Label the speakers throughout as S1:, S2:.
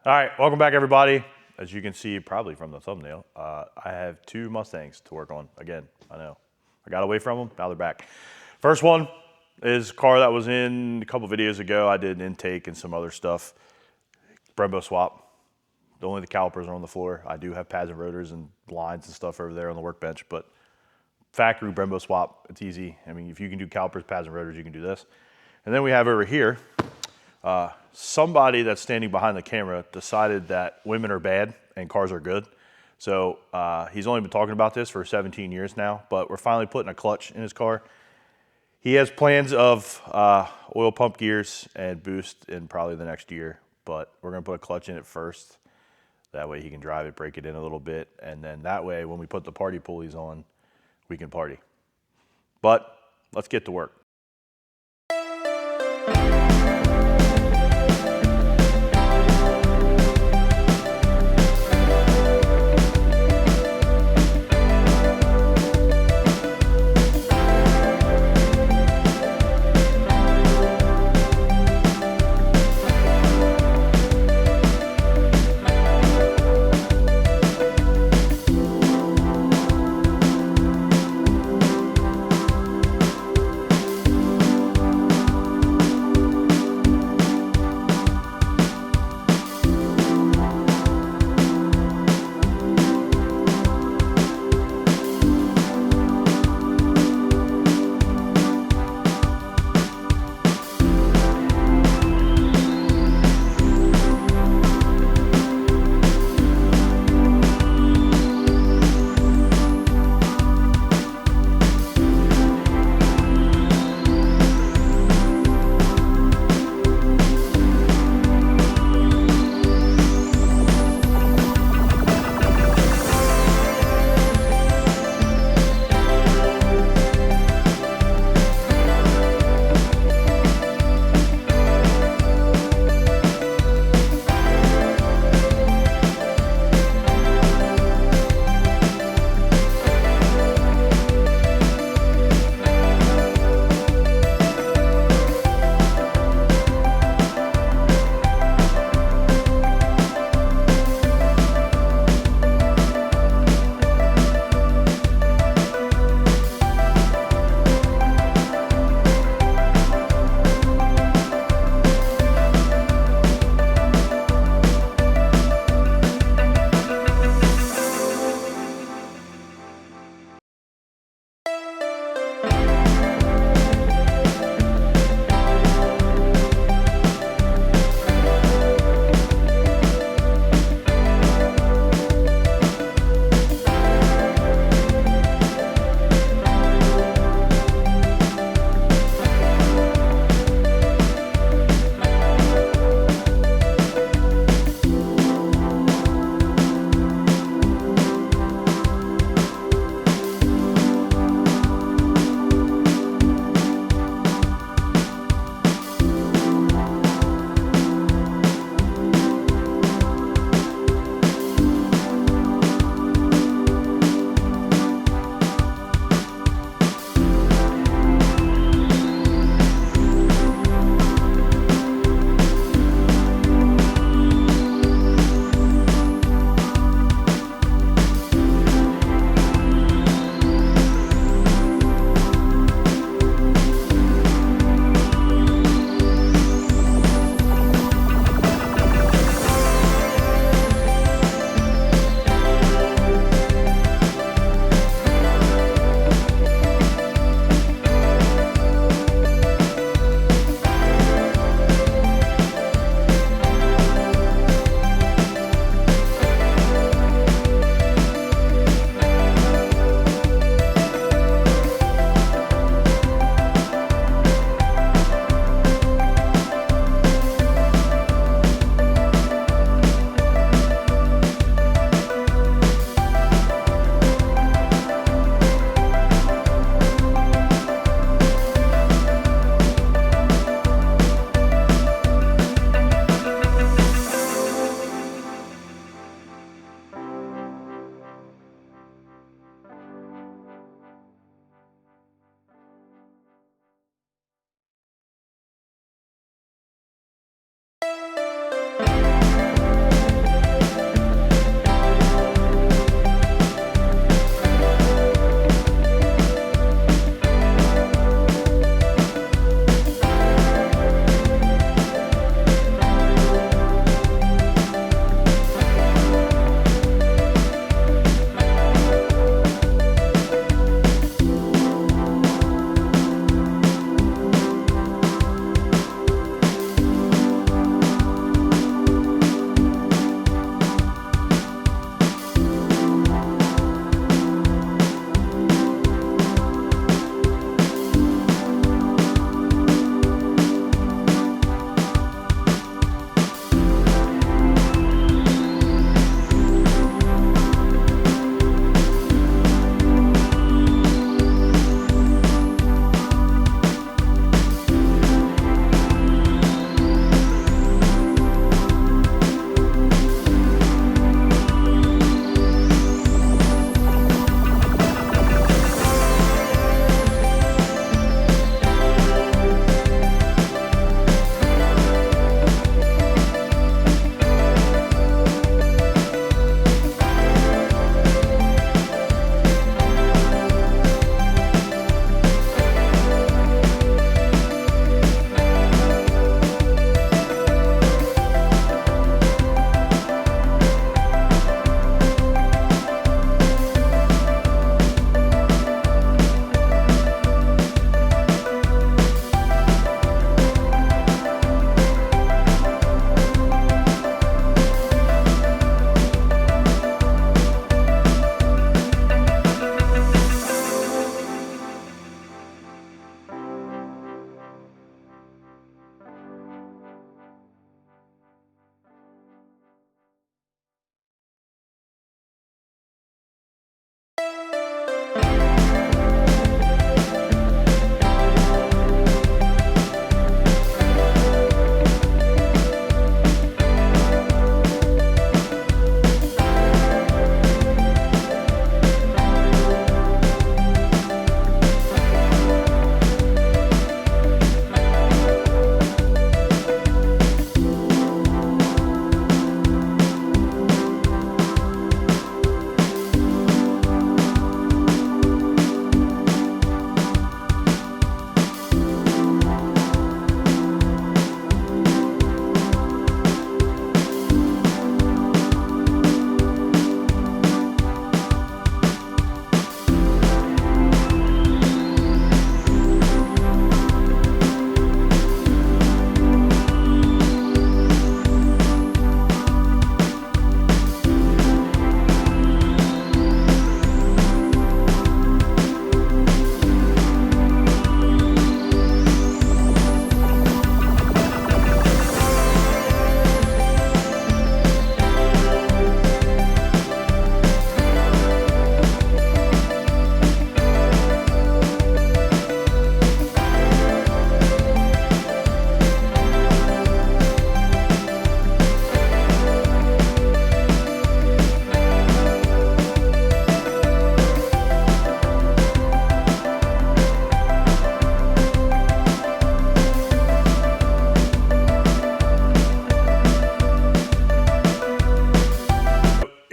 S1: All right, welcome back everybody. As you can see probably from the thumbnail, I have two Mustangs to work on again. I know, I got away from them, now they're back. First one is a car that was in a couple videos ago. I did an intake and some other stuff. Brembo swap. Only the calipers are on the floor. I do have pads and rotors and lines and stuff over there on the workbench, but factory Brembo swap, it's easy. I mean, if you can do calipers, pads and rotors, you can do this. And then we have over here, somebody that's standing behind the camera decided that women are bad and cars are good. So he's only been talking about this for 17 years now, but we're finally putting a clutch in his car. He has plans of oil pump gears and boost in probably the next year, but we're gonna put a clutch in it first. That way he can drive it, break it in a little bit, and then that way when we put the party pulleys on, we can party. But let's get to work.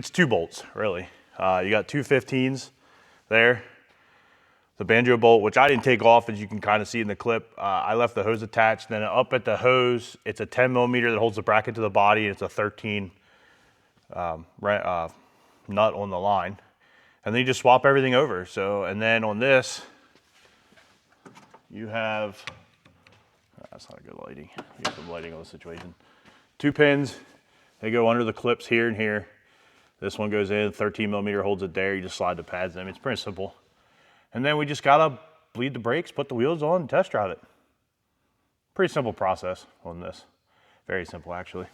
S1: it's 2 bolts, really. You got 2 15s there. The banjo bolt, which I didn't take off, as you can kind of see in the clip. I left the hose attached. Then up at the hose, it's a 10 millimeter that holds the bracket to the body. And it's a 13 nut on the line. And then you just swap everything over. So, and then on this, you have, that's not a good lighting. Get some lighting on the situation. 2 pins, they go under the clips here and here. This one goes in, 13 millimeter holds it there. You just slide the pads in. It's pretty simple. And then we just gotta bleed the brakes, put the wheels on, and test drive it. Pretty simple process on this. Very simple, actually.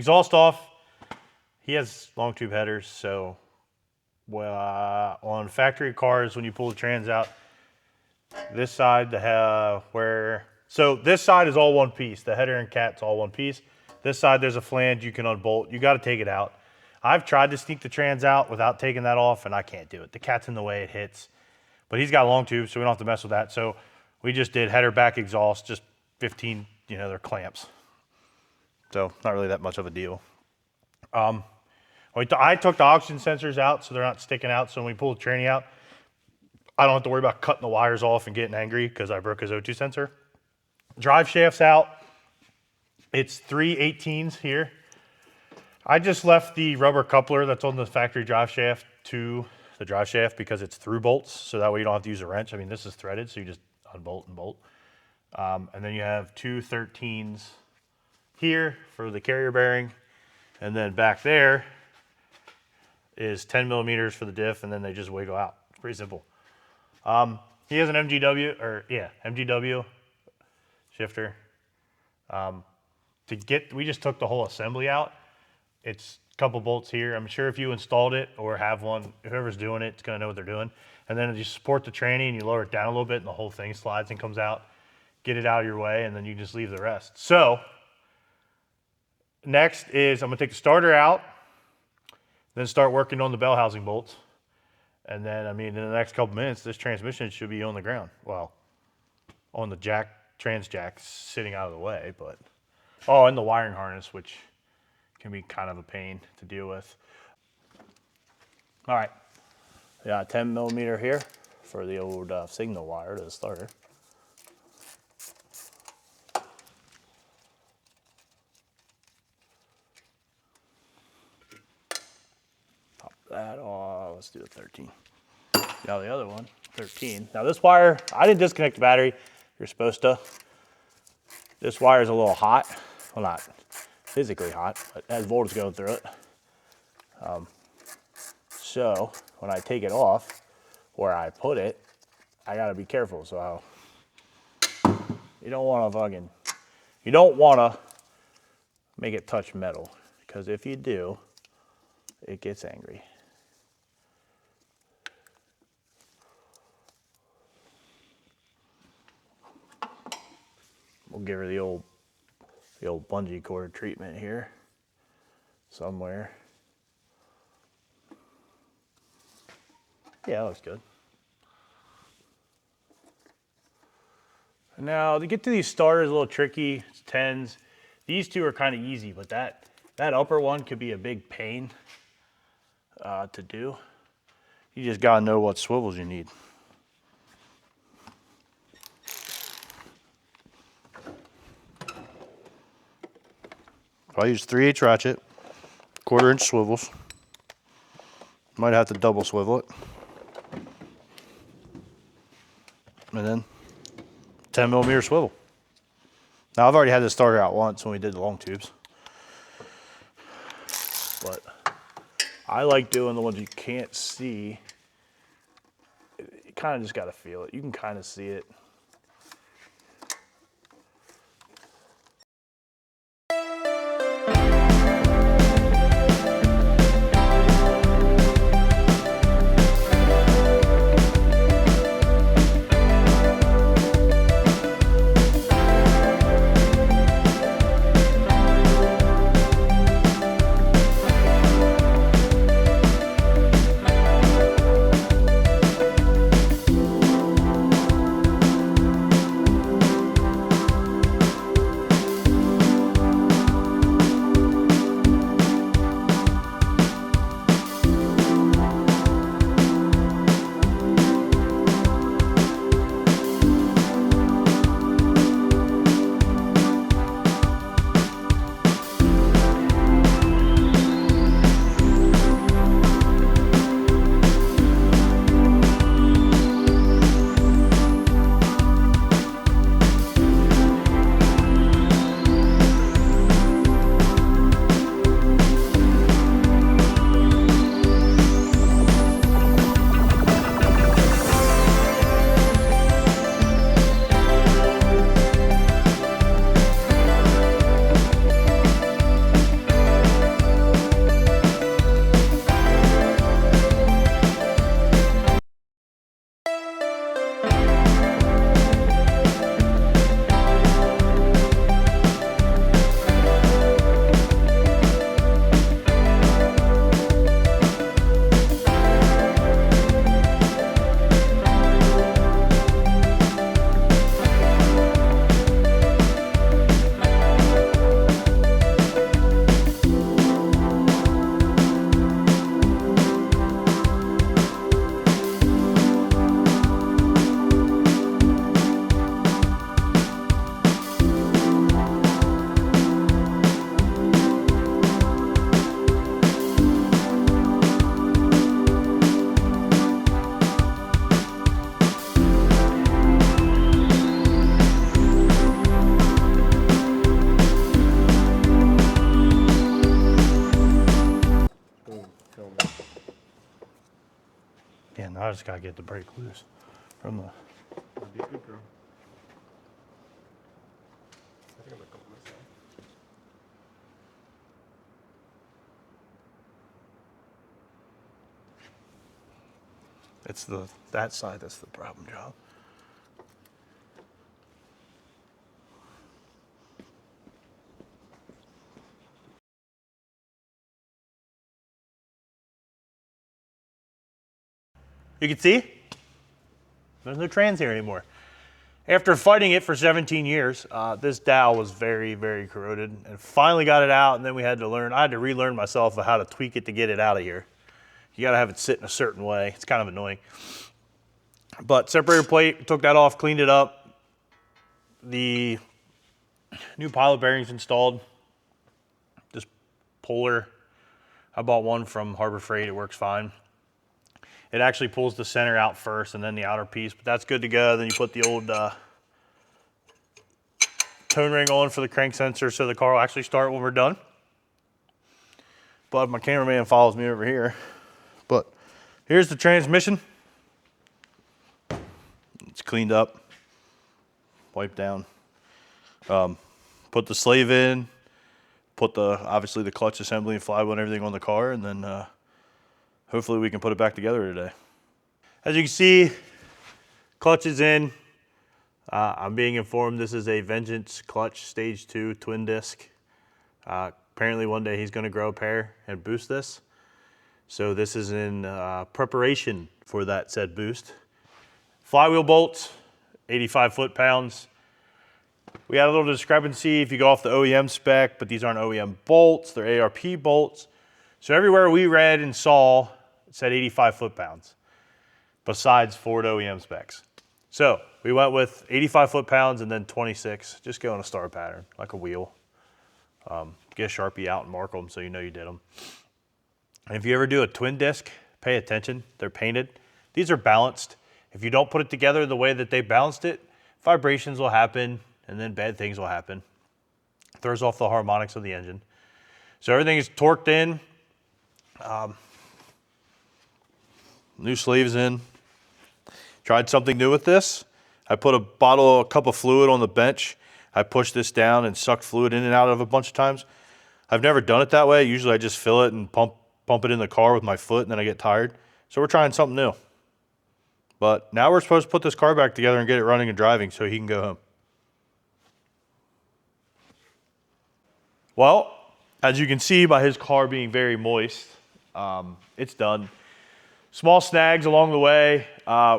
S1: exhaust off. He has long tube headers, so on factory cars, when you pull the trans out, this side, so this side is all one piece. The header and cat's all one piece. This side, there's a flange you can unbolt. You got to take it out. I've tried to sneak the trans out without taking that off, and I can't do it. The cat's in the way, it hits. But he's got long tubes, so we don't have to mess with that. So we just did header back exhaust, just 15, they're clamps. So not really that much of a deal. I took the oxygen sensors out so they're not sticking out. So when we pull the tranny out, I don't have to worry about cutting the wires off and getting angry because I broke his O2 sensor. Drive shaft's out. It's 3/18s here. I just left the rubber coupler that's on the factory drive shaft to the drive shaft because it's through bolts. So that way you don't have to use a wrench. I mean, this is threaded, so you just unbolt and bolt. And then you have two 13s here for the carrier bearing. And then back there is 10 millimeters for the diff, and then they just wiggle out. It's pretty simple. He has an MGW shifter. We just took the whole assembly out. It's a couple bolts here. I'm sure if you installed it or have one, whoever's doing it, it's gonna know what they're doing. And then you support the tranny and you lower it down a little bit and the whole thing slides and comes out. Get it out of your way, and then you just leave the rest. So next is I'm gonna take the starter out, then start working on the bell housing bolts. And then, in the next couple minutes, this transmission should be on the ground. Well, on the trans jack sitting out of the way, but, and the wiring harness, which can be kind of a pain to deal with. All right, yeah, 10 millimeter here for the old signal wire to the starter. That off. Let's do the 13. Now the other one, 13. Now this wire, I didn't disconnect the battery. You're supposed to. This wire is a little hot. Well, not physically hot, but it has voltage going through it. So when I take it off, where I put it, I gotta be careful. So you don't wanna make it touch metal, because if you do, it gets angry. We'll give her the old bungee cord treatment here somewhere. Yeah, that looks good. Now to get to these starters, a little tricky. It's 10s. These two are kind of easy, but that upper one could be a big pain to do. You just gotta know what swivels you need. I use 3/8 ratchet, 1/4 inch swivels. Might have to double swivel it. And then 10 millimeter swivel. Now I've already had this starter out once when we did the long tubes. But I like doing the ones you can't see. You kind of just got to feel it. You can kind of see it. just gotta get the brake loose from the.
S2: That'd be a good girl. I think I'm gonna go with myself.
S1: It's that side that's the problem, John. You can see there's no trans here anymore. After fighting it for 17 years, this dowel was very, very corroded, and finally got it out. And then I had to relearn myself how to tweak it to get it out of here. You got to have it sit in a certain way. It's kind of annoying. But separator plate, took that off, cleaned it up. The new pilot bearings installed. This Polar, I bought one from Harbor Freight. It works fine. It actually pulls the center out first and then the outer piece, but that's good to go. Then you put the old tone ring on for the crank sensor so the car will actually start when we're done. But my cameraman follows me over here. But here's the transmission. It's cleaned up, wiped down. Put the slave in, put obviously the clutch assembly and flywheel and everything on the car, and then hopefully we can put it back together today. As you can see, clutch is in. I'm being informed this is a Vengeance clutch stage 2 twin disc. Apparently one day he's going to grow a pair and boost this. So this is in preparation for that said boost. Flywheel bolts, 85 foot-pounds. We had a little discrepancy if you go off the OEM spec, but these aren't OEM bolts, they're ARP bolts. So everywhere we read and saw, it said 85 foot-pounds, besides Ford OEM specs. So we went with 85 foot-pounds and then 26, just go in a star pattern, like a wheel. Get a Sharpie out and mark them so you know you did them. And if you ever do a twin disc, pay attention, they're painted. These are balanced. If you don't put it together the way that they balanced it, vibrations will happen and then bad things will happen. Throws off the harmonics of the engine. So everything is torqued in. New sleeves in. Tried something new with this. I put a cup of fluid on the bench. I pushed this down and sucked fluid in and out of a bunch of times. I've never done it that way. Usually I just fill it and pump it in the car with my foot and then I get tired. So we're trying something new. But now we're supposed to put this car back together and get it running and driving so he can go home. Well, as you can see by his car being very moist, it's done. Small snags along the way.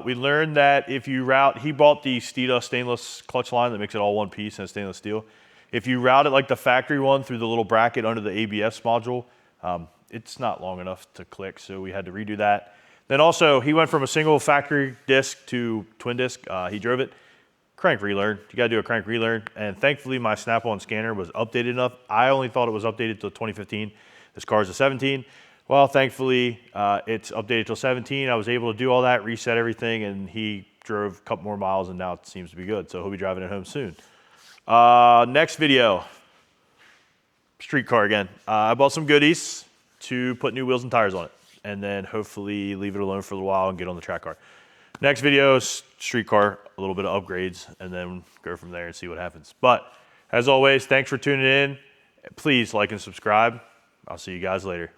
S1: We learned that if you route, he bought the Stita stainless clutch line that makes it all one piece and it's stainless steel. If you route it like the factory one through the little bracket under the ABS module, it's not long enough to click, so we had to redo that. Then also, he went from a single factory disc to twin disc. He drove it. Crank relearn. You gotta do a crank relearn. And thankfully my Snap-on scanner was updated enough. I only thought it was updated till 2015. This car is a 17. Well, thankfully it's updated till 17. I was able to do all that, reset everything, and he drove a couple more miles and now it seems to be good. So he'll be driving it home soon. Next video, street car again. I bought some goodies to put new wheels and tires on it and then hopefully leave it alone for a little while and get on the track car. Next video is street car, a little bit of upgrades, and then go from there and see what happens. But as always, thanks for tuning in. Please like and subscribe. I'll see you guys later.